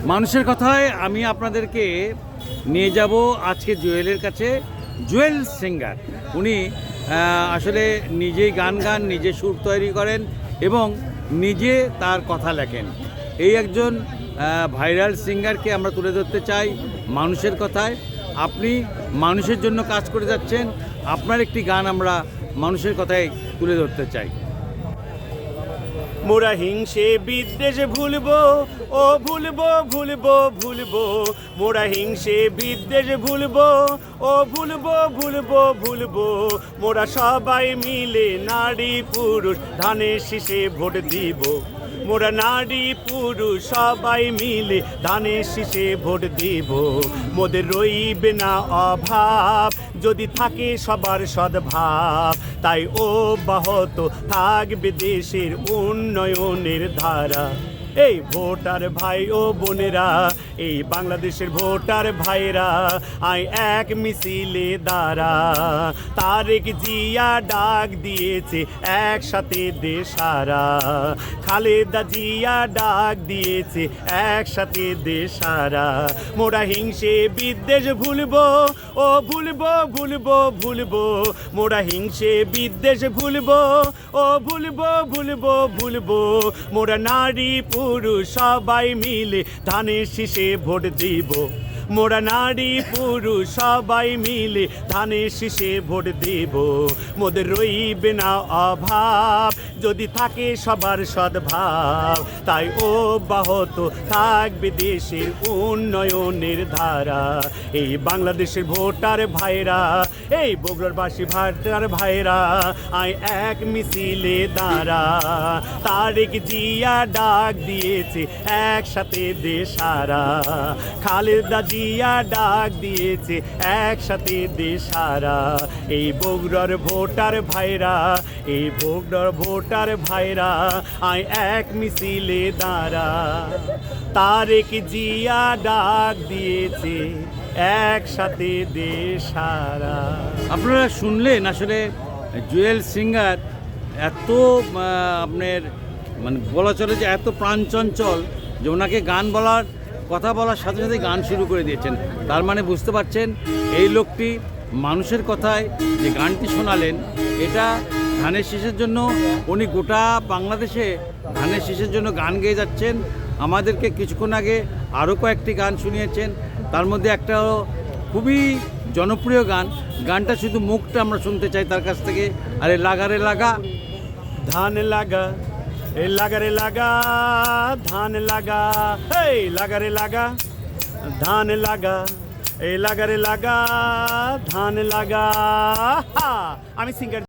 মানুষের কথায় আমি আপনাদেরকে নিয়ে যাব আজকে জুয়েলের কাছে। জুয়েল সিঙ্গার উনি আসলে নিজেই গান নিজে সুর তৈরি করেন এবং নিজে তার কথা লেখেন। এই একজন ভাইরাল সিঙ্গারকে আমরা তুলে ধরতে চাই মানুষের কথায়। আপনি মানুষের জন্য কাজ করে যাচ্ছেন, আপনার একটি গান আমরা মানুষের কথায় তুলে ধরতে চাই। মোরা হিংসে বিদ্বেষ ভুলবো, ও ভুলবো ভুলবো ভুলবো। মোরা হিংসে বিদ্বেষ ভুলবো, ও ভুলবো ভুলবো ভুলবো। মোরা সবাই মিলে নারী পুরুষ ধানের শীষে ভোট দিব। মোরা নারী পুরুষ সবাই মিলে ধানের শীষে ভোট দিব। মোদের রইবে না অভাব যদি থাকে সবার সদ্ভাব। তাই অব্যাহত থাকবে দেশের উন্নয়নের ধারা। এই ভোটার ভাই ও বোনেরা, এই বাংলাদেশের ভোটার ভাইরা, আই এক মিছিলে দাঁড়া। তারেক জিয়া ডাক দিয়েছে একসাথে দেশ সারা। খালেদা জিয়া ডাক দিয়েছে একসাথে দেশ সারা। মোরা হিংসে বিদ্বেষ ভুলবো, ও ভুলবো ভুলবো ভুলবো। মোরা হিংসে বিদ্বেষ ভুলবো, ও ভুলবো ভুলবো ভুলবো। মোরা নারী পুরুষ সবাই মিলে ধানের শীষে ভোট দিব। মোরা নারী পুরুষ সবাই মিলে ধানের শীষে ভোট দেব। মোদের রইবে না অভাব যদি থাকে সবার সদ্ভাব। তাই অব্যাহত থাকবে দেশের উন্নয়নের ধারা। এই বাংলাদেশের ভোটার ভাইরা, এই বগুড়ারবাসী ভোটার ভাইরা, আই এক মিছিলে দাঁড়া। তারেক জিয়া ডাক দিয়েছে একসাথে দেশ সারা। খালেদা জিয়া ডাক দিয়েছে একসাথে দেশ সারা। এই বগুড়ার ভোটার ভাইরা, এই বগুড়ার ভোটার ভাইরা, আই এক মিছিলে দাঁড়া। তারেক জিয়া ডাক দিয়েছে একসাথে দেশ সারা। আপনারা শুনলেন আসলে জুয়েল সিঙ্গার এত আপনার বলা চলে যে এত প্রাণচঞ্চল যে ওনাকে গান বলার কথা বলার সাথে সাথে গান শুরু করে দিয়েছেন। তার মানে বুঝতে পারছেন এই লোকটি মানুষের কথায় যে গানটি শোনালেন এটা ধানের শীষের জন্য। উনি গোটা বাংলাদেশে ধানের শীষের জন্য গান গেয়ে যাচ্ছেন। আমাদেরকে কিছুক্ষণ আগে আরও কয়েকটি গান শুনিয়েছেন, তার মধ্যে একটা খুবই জনপ্রিয় গানটা শুধু মুখটা আমরা শুনতে চাই তার কাছ থেকে। আরে লাগারে লাগা ধান লাগা, এ লাগারে লাগা ধান লাগা, এই লাগারে লাগা ধান লাগা, এই লাগারে লাগা ধান লাগা। আমি সিঙ্গার।